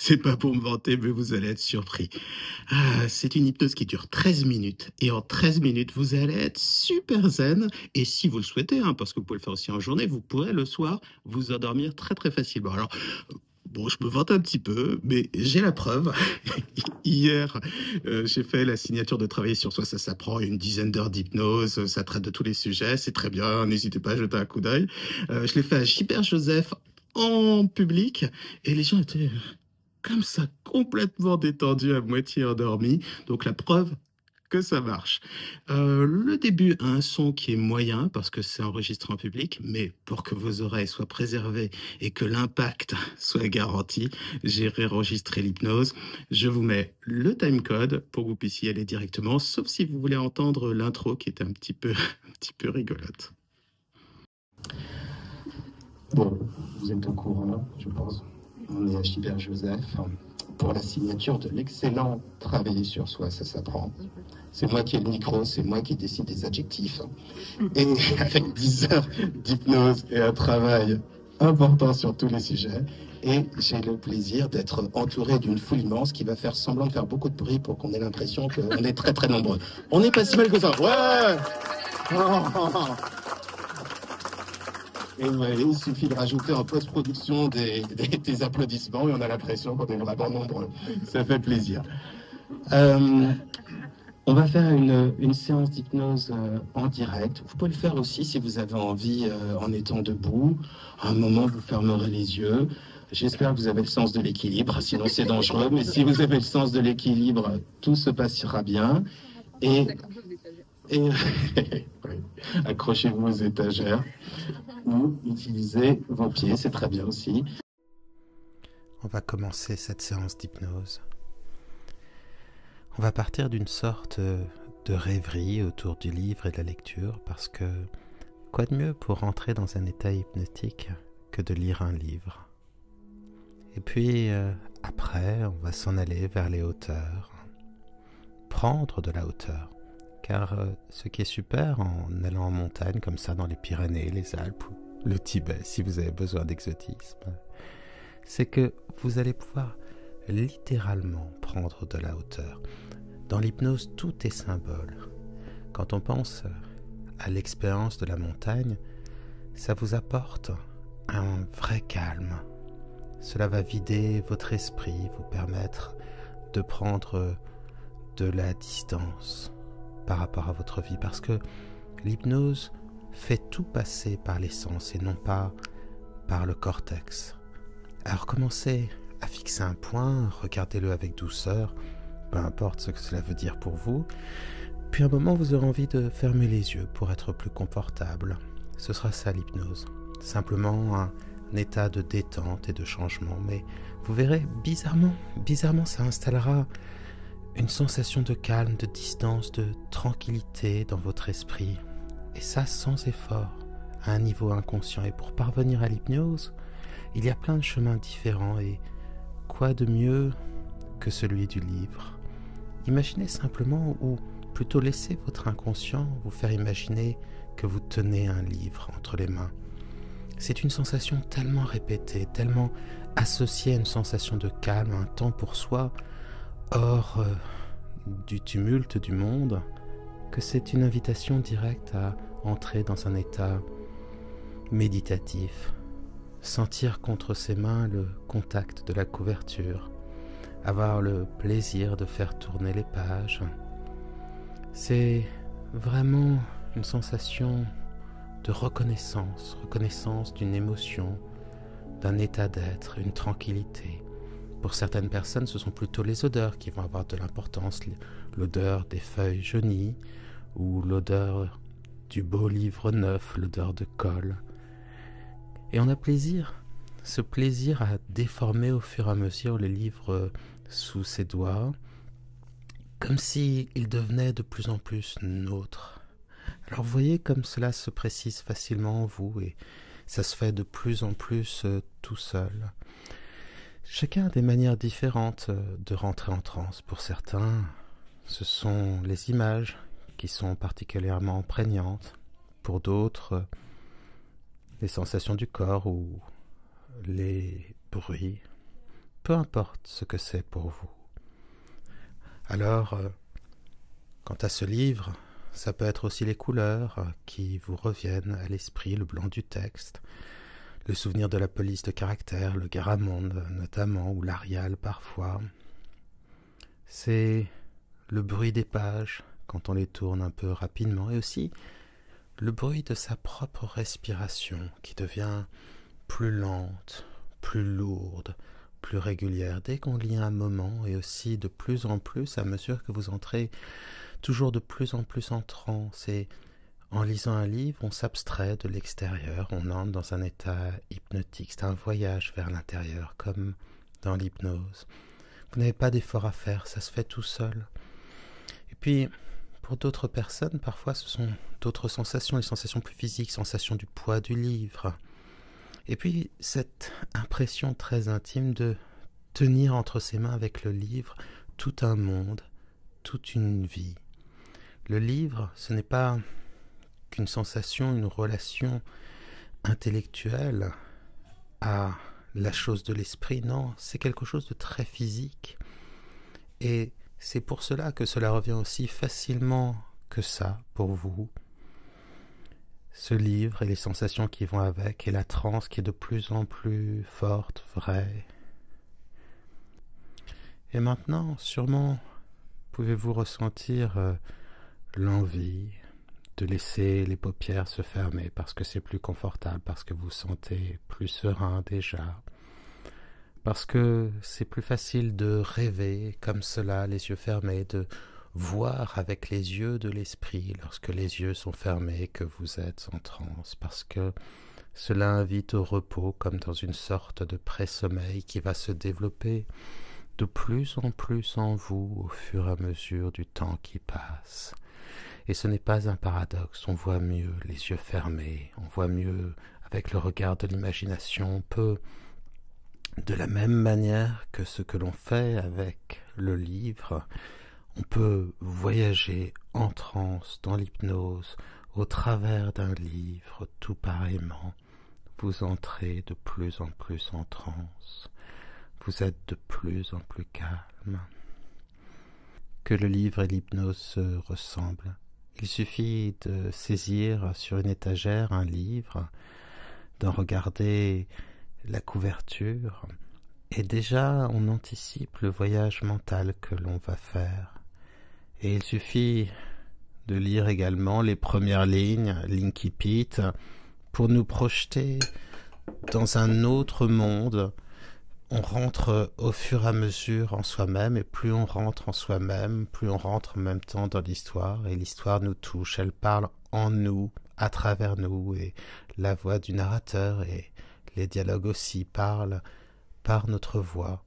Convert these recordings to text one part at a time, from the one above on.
C'est pas pour me vanter, mais vous allez être surpris. C'est une hypnose qui dure 13 minutes. Et en 13 minutes, vous allez être super zen. Et si vous le souhaitez, hein, parce que vous pouvez le faire aussi en journée, vous pourrez le soir vous endormir très très facilement. Alors, bon, je me vante un petit peu, mais j'ai la preuve. Hier, j'ai fait la signature de travailler sur soi. Ça s'apprend une dizaine d'heures d'hypnose. Ça traite de tous les sujets. C'est très bien. N'hésitez pas à jeter un coup d'œil. Je l'ai fait à Gilbert Joseph en public. Et les gens étaient comme ça, complètement détendus, à moitié endormis. Donc la preuve que ça marche. Le début a un son qui est moyen parce que c'est enregistré en public, mais pour que vos oreilles soient préservées et que l'impact soit garanti, j'ai réenregistré l'hypnose. Je vous mets le timecode pour que vous puissiez y aller directement, sauf si vous voulez entendre l'intro qui est un petit peu, un petit peu rigolote. Bon, vous êtes au courant, je pense. On est à Gilbert Joseph pour la signature de l'excellent Travailler sur soi, ça s'apprend. C'est moi qui ai le micro, c'est moi qui décide des adjectifs. Et avec 10 heures d'hypnose et un travail important sur tous les sujets. Et j'ai le plaisir d'être entouré d'une foule immense qui va faire semblant de faire beaucoup de bruit pour qu'on ait l'impression qu'on est très très nombreux. On n'est pas si mal que ça. Ouais. Et ouais, il suffit de rajouter en post-production des applaudissements et on a l'impression qu'on est vraiment nombreux. Ça fait plaisir. On va faire une séance d'hypnose en direct. Vous pouvez le faire aussi si vous avez envie en étant debout. À un moment, vous fermerez les yeux. J'espère que vous avez le sens de l'équilibre, sinon c'est dangereux. Mais si vous avez le sens de l'équilibre, tout se passera bien. Et accrochez-vous aux étagères ou utilisez vos pieds, c'est très bien aussi. On va commencer cette séance d'hypnose. On va partir d'une sorte de rêverie autour du livre et de la lecture parce que quoi de mieux pour rentrer dans un état hypnotique que de lire un livre. Et puis après, on va s'en aller vers les hauteurs, prendre de la hauteur. Car ce qui est super en allant en montagne comme ça dans les Pyrénées, les Alpes ou le Tibet, si vous avez besoin d'exotisme, c'est que vous allez pouvoir littéralement prendre de la hauteur. Dans l'hypnose, tout est symbole. Quand on pense à l'expérience de la montagne, ça vous apporte un vrai calme. Cela va vider votre esprit, vous permettre de prendre de la distance par rapport à votre vie, parce que l'hypnose fait tout passer par les sens et non pas par le cortex. Alors commencez à fixer un point, regardez-le avec douceur, peu importe ce que cela veut dire pour vous, puis à un moment vous aurez envie de fermer les yeux pour être plus confortable. Ce sera ça l'hypnose, simplement un état de détente et de changement, mais vous verrez, bizarrement ça installera une sensation de calme, de distance, de tranquillité dans votre esprit. Et ça sans effort, à un niveau inconscient. Et pour parvenir à l'hypnose, il y a plein de chemins différents. Et quoi de mieux que celui du livre? Imaginez simplement, ou plutôt laissez votre inconscient vous faire imaginer que vous tenez un livre entre les mains. C'est une sensation tellement répétée, tellement associée à une sensation de calme, un temps pour soi, hors du tumulte du monde, que c'est une invitation directe à entrer dans un état méditatif, sentir contre ses mains le contact de la couverture, avoir le plaisir de faire tourner les pages. C'est vraiment une sensation de reconnaissance d'une émotion, d'un état d'être, une tranquillité. Pour certaines personnes, ce sont plutôt les odeurs qui vont avoir de l'importance, l'odeur des feuilles jaunies ou l'odeur du beau livre neuf, l'odeur de colle. Et on a ce plaisir à déformer au fur et à mesure les livres sous ses doigts, comme s'ils devenaient de plus en plus nôtres. Alors vous voyez comme cela se précise facilement en vous et ça se fait de plus en plus tout seul. Chacun a des manières différentes de rentrer en transe. Pour certains, ce sont les images qui sont particulièrement prégnantes. Pour d'autres, les sensations du corps ou les bruits. Peu peu importe ce que c'est pour vous. Alors, quant à ce livre, ça peut être aussi les couleurs qui vous reviennent à l'esprit, le blanc du texte, le souvenir de la police de caractère, le Garamonde notamment, ou l'Arial parfois. C'est le bruit des pages quand on les tourne un peu rapidement, et aussi le bruit de sa propre respiration qui devient plus lente, plus lourde, plus régulière dès qu'on lit un moment, et aussi de plus en plus à mesure que vous entrez toujours de plus en plus en transe. Et en lisant un livre, on s'abstrait de l'extérieur, on entre dans un état hypnotique. C'est un voyage vers l'intérieur, comme dans l'hypnose. Vous n'avez pas d'effort à faire, ça se fait tout seul. Et puis, pour d'autres personnes, parfois ce sont d'autres sensations, les sensations plus physiques, sensations du poids du livre. Et puis, cette impression très intime de tenir entre ses mains avec le livre tout un monde, toute une vie. Le livre, ce n'est pas qu'une sensation, une relation intellectuelle à la chose de l'esprit, non, c'est quelque chose de très physique. Et c'est pour cela que cela revient aussi facilement que ça pour vous. Ce livre et les sensations qui vont avec, et la transe qui est de plus en plus forte, vraie. Et maintenant, sûrement, pouvez-vous ressentir l'envie de laisser les paupières se fermer parce que c'est plus confortable, parce que vous vous sentez plus serein déjà, parce que c'est plus facile de rêver comme cela, les yeux fermés, de voir avec les yeux de l'esprit lorsque les yeux sont fermés, que vous êtes en transe, parce que cela invite au repos comme dans une sorte de pré-sommeil qui va se développer de plus en plus en vous au fur et à mesure du temps qui passe. Et ce n'est pas un paradoxe, on voit mieux les yeux fermés, on voit mieux avec le regard de l'imagination, on peut, de la même manière que ce que l'on fait avec le livre, on peut voyager en transe dans l'hypnose au travers d'un livre, tout pareillement. Vous entrez de plus en plus en transe, vous êtes de plus en plus calme. Que le livre et l'hypnose se ressemblent. Il suffit de saisir sur une étagère un livre, d'en regarder la couverture, et déjà on anticipe le voyage mental que l'on va faire. Et il suffit de lire également les premières lignes, l'incipit, pour nous projeter dans un autre monde. On rentre au fur et à mesure en soi-même, et plus on rentre en soi-même, plus on rentre en même temps dans l'histoire, et l'histoire nous touche, elle parle en nous, à travers nous, et la voix du narrateur et les dialogues aussi parlent par notre voix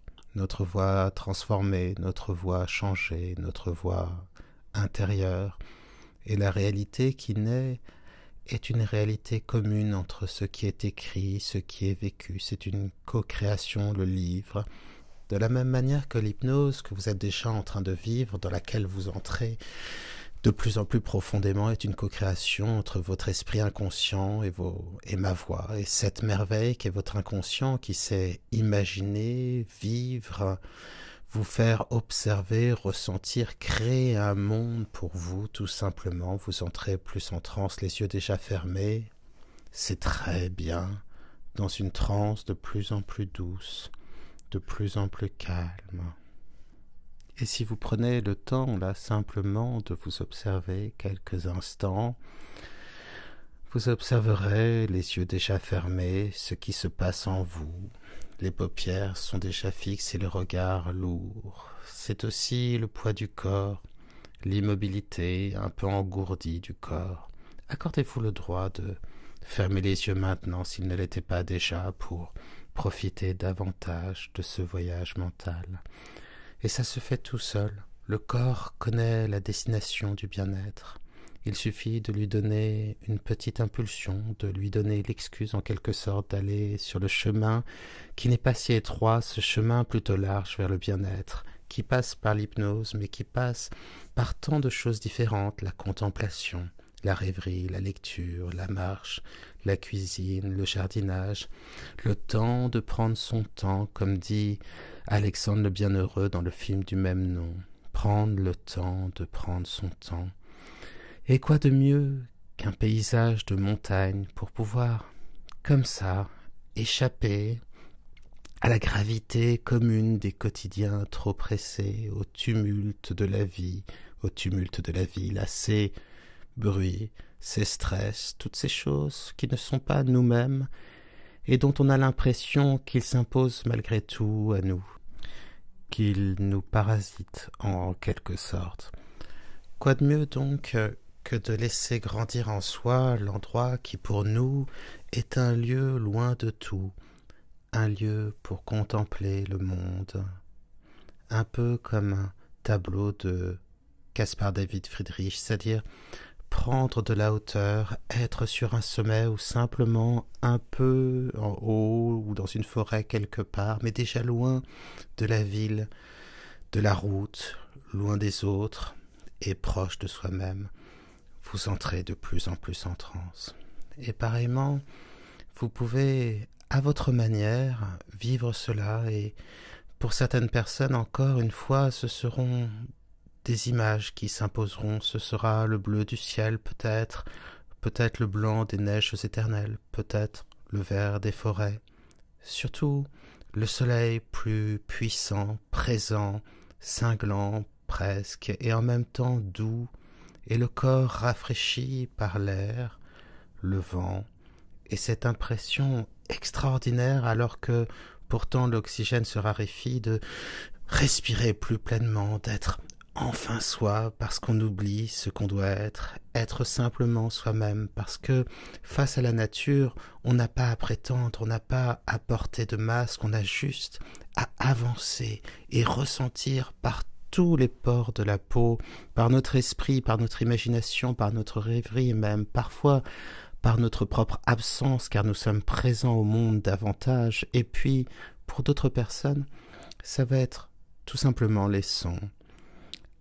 transformée, notre voix changée, notre voix intérieure, et la réalité qui naît est une réalité commune entre ce qui est écrit, ce qui est vécu. C'est une co-création, le livre, de la même manière que l'hypnose que vous êtes déjà en train de vivre, dans laquelle vous entrez de plus en plus profondément, est une co-création entre votre esprit inconscient et ma voix, et cette merveille qui est votre inconscient qui sait imaginer, vivre, vous faire observer, ressentir, créer un monde pour vous, tout simplement. Vous entrez plus en transe, les yeux déjà fermés. C'est très bien, dans une transe de plus en plus douce, de plus en plus calme. Et si vous prenez le temps, là, simplement de vous observer quelques instants, vous observerez les yeux déjà fermés, ce qui se passe en vous. Les paupières sont déjà fixes et le regard lourd. C'est aussi le poids du corps, l'immobilité un peu engourdie du corps. Accordez-vous le droit de fermer les yeux maintenant s'il ne l'était pas déjà pour profiter davantage de ce voyage mental. Et ça se fait tout seul. Le corps connaît la destination du bien-être. Il suffit de lui donner une petite impulsion, de lui donner l'excuse en quelque sorte d'aller sur le chemin qui n'est pas si étroit, ce chemin plutôt large vers le bien-être, qui passe par l'hypnose, mais qui passe par tant de choses différentes, la contemplation, la rêverie, la lecture, la marche, la cuisine, le jardinage, le temps de prendre son temps, comme dit Alexandre le Bienheureux dans le film du même nom. Prendre le temps de prendre son temps. Et quoi de mieux qu'un paysage de montagne pour pouvoir, comme ça, échapper à la gravité commune des quotidiens trop pressés, au tumulte de la vie, là, ces bruits, ces stress, toutes ces choses qui ne sont pas nous-mêmes et dont on a l'impression qu'ils s'imposent malgré tout à nous, qu'ils nous parasitent en quelque sorte. Quoi de mieux donc que de laisser grandir en soi l'endroit qui pour nous est un lieu loin de tout, un lieu pour contempler le monde, un peu comme un tableau de Caspar David Friedrich, c'est-à-dire prendre de la hauteur, être sur un sommet ou simplement un peu en haut ou dans une forêt quelque part, mais déjà loin de la ville, de la route, loin des autres et proche de soi-même. Vous entrez de plus en plus en transe. Et pareillement, vous pouvez, à votre manière, vivre cela et pour certaines personnes, encore une fois, ce seront des images qui s'imposeront. Ce sera le bleu du ciel peut-être, peut-être le blanc des neiges éternelles, peut-être le vert des forêts. Surtout, le soleil plus puissant, présent, cinglant presque, et en même temps doux, et le corps rafraîchi par l'air, le vent, et cette impression extraordinaire alors que pourtant l'oxygène se raréfie de respirer plus pleinement, d'être enfin soi parce qu'on oublie ce qu'on doit être simplement soi-même parce que face à la nature, on n'a pas à prétendre, on n'a pas à porter de masque, on a juste à avancer et ressentir par tous les pores de la peau, par notre esprit, par notre imagination, par notre rêverie et même parfois par notre propre absence car nous sommes présents au monde davantage et puis pour d'autres personnes, ça va être tout simplement les sons.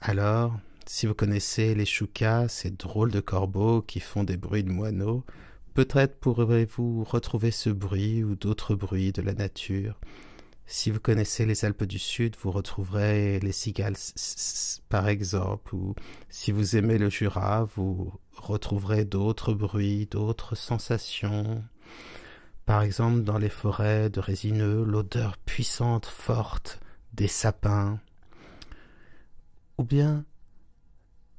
Alors, si vous connaissez les choucas, ces drôles de corbeaux qui font des bruits de moineaux, peut-être pourrez-vous retrouver ce bruit ou d'autres bruits de la nature. Si vous connaissez les Alpes du Sud, vous retrouverez les cigales par exemple, ou si vous aimez le Jura, vous retrouverez d'autres bruits, d'autres sensations. Par exemple, dans les forêts de résineux, l'odeur puissante, forte des sapins. Ou bien,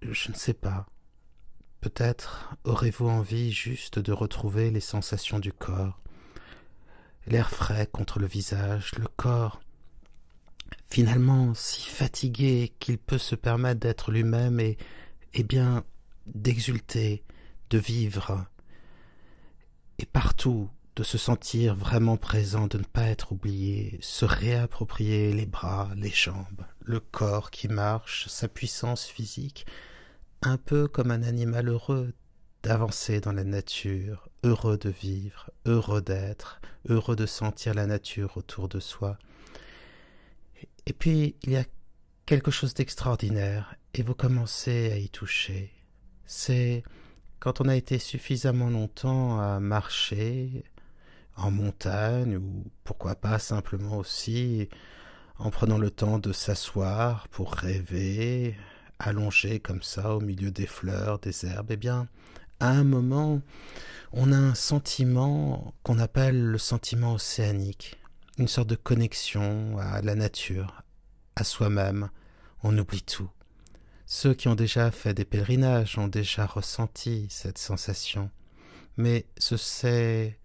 je ne sais pas, peut-être aurez-vous envie juste de retrouver les sensations du corps, l'air frais contre le visage, le corps, finalement si fatigué qu'il peut se permettre d'être lui-même et bien d'exulter, de vivre, et partout de se sentir vraiment présent, de ne pas être oublié, se réapproprier les bras, les jambes, le corps qui marche, sa puissance physique, un peu comme un animal heureux d'avancer dans la nature, heureux de vivre, heureux d'être, heureux de sentir la nature autour de soi. Et puis, il y a quelque chose d'extraordinaire, et vous commencez à y toucher. C'est quand on a été suffisamment longtemps à marcher en montagne, ou pourquoi pas simplement aussi en prenant le temps de s'asseoir pour rêver, allongé comme ça au milieu des fleurs, des herbes, eh bien, à un moment, on a un sentiment qu'on appelle le sentiment océanique, une sorte de connexion à la nature, à soi-même. On oublie tout. Ceux qui ont déjà fait des pèlerinages ont déjà ressenti cette sensation. Mais c'est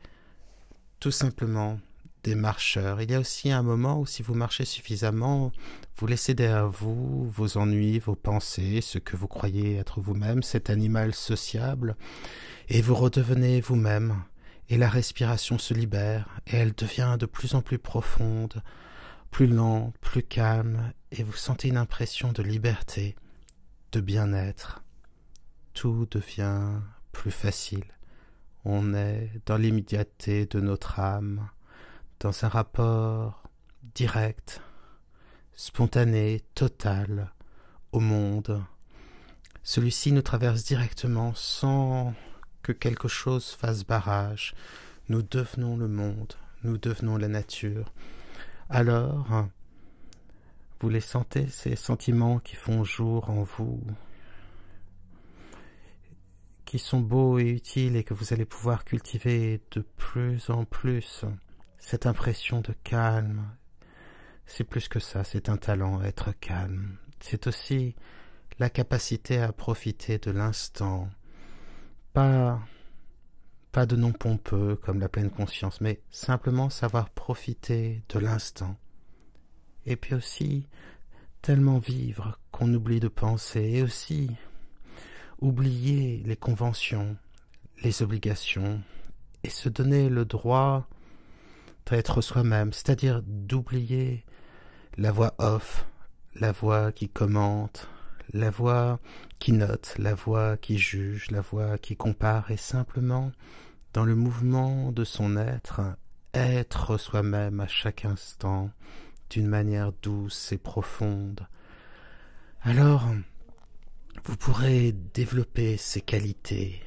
tout simplement des marcheurs. Il y a aussi un moment où si vous marchez suffisamment, vous laissez derrière vous vos ennuis, vos pensées, ce que vous croyez être vous-même, cet animal sociable, et vous redevenez vous-même, et la respiration se libère, et elle devient de plus en plus profonde, plus lente, plus calme, et vous sentez une impression de liberté, de bien-être. Tout devient plus facile. On est dans l'immédiateté de notre âme, dans un rapport direct, spontané, total au monde, Celui-ci nous traverse directement sans que quelque chose fasse barrage. Nous devenons le monde, nous devenons la nature. Alors, vous les sentez, ces sentiments qui font jour en vous, qui sont beaux et utiles et que vous allez pouvoir cultiver de plus en plus. Cette impression de calme, c'est plus que ça, c'est un talent, être calme. C'est aussi la capacité à profiter de l'instant, pas de non pompeux comme la pleine conscience, mais simplement savoir profiter de l'instant. Et puis aussi, tellement vivre qu'on oublie de penser, et aussi oublier les conventions, les obligations, et se donner le droit d'être soi-même, c'est-à-dire d'oublier la voix off, la voix qui commente, la voix qui note, la voix qui juge, la voix qui compare, et simplement, dans le mouvement de son être soi-même à chaque instant, d'une manière douce et profonde. Alors, vous pourrez développer ces qualités,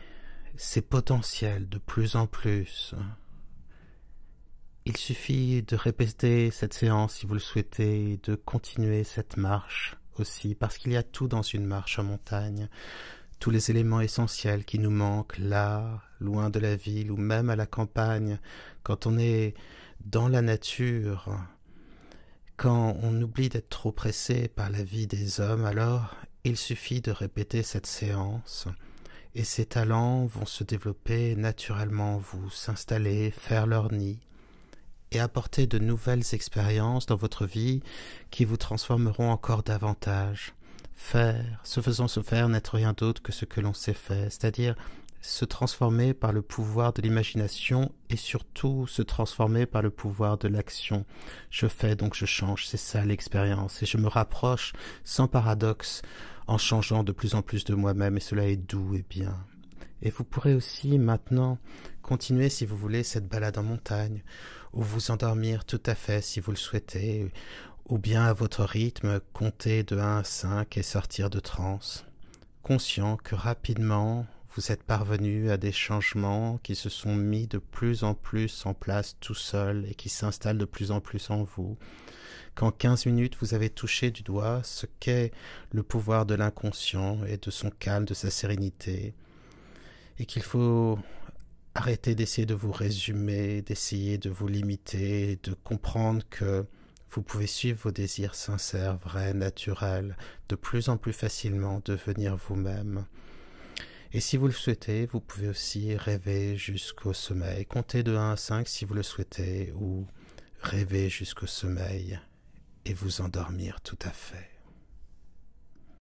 ces potentiels de plus en plus. Il suffit de répéter cette séance si vous le souhaitez, de continuer cette marche aussi, parce qu'il y a tout dans une marche en montagne, tous les éléments essentiels qui nous manquent là, loin de la ville ou même à la campagne, quand on est dans la nature, quand on oublie d'être trop pressé par la vie des hommes, alors il suffit de répéter cette séance et ces talents vont se développer naturellement en vous, s'installer, faire leur nid et apporter de nouvelles expériences dans votre vie qui vous transformeront encore davantage. Faire, se faisant se faire, n'être rien d'autre que ce que l'on sait faire, c'est-à-dire se transformer par le pouvoir de l'imagination et surtout se transformer par le pouvoir de l'action. Je fais donc je change, c'est ça l'expérience, et je me rapproche sans paradoxe en changeant de plus en plus de moi-même, et cela est doux et bien. Et vous pourrez aussi maintenant continuer si vous voulez cette balade en montagne, ou vous endormir tout à fait si vous le souhaitez, ou bien à votre rythme, compter de 1 à 5 et sortir de transe, conscient que rapidement vous êtes parvenu à des changements qui se sont mis de plus en plus en place tout seul et qui s'installent de plus en plus en vous, qu'en 15 minutes vous avez touché du doigt ce qu'est le pouvoir de l'inconscient et de son calme, de sa sérénité, et qu'il faut arrêter d'essayer de vous résumer, d'essayer de vous limiter, de comprendre que vous pouvez suivre vos désirs sincères, vrais, naturels, de plus en plus facilement devenir vous-même. Et si vous le souhaitez, vous pouvez aussi rêver jusqu'au sommeil. Comptez de 1 à 5 si vous le souhaitez, ou rêver jusqu'au sommeil et vous endormir tout à fait.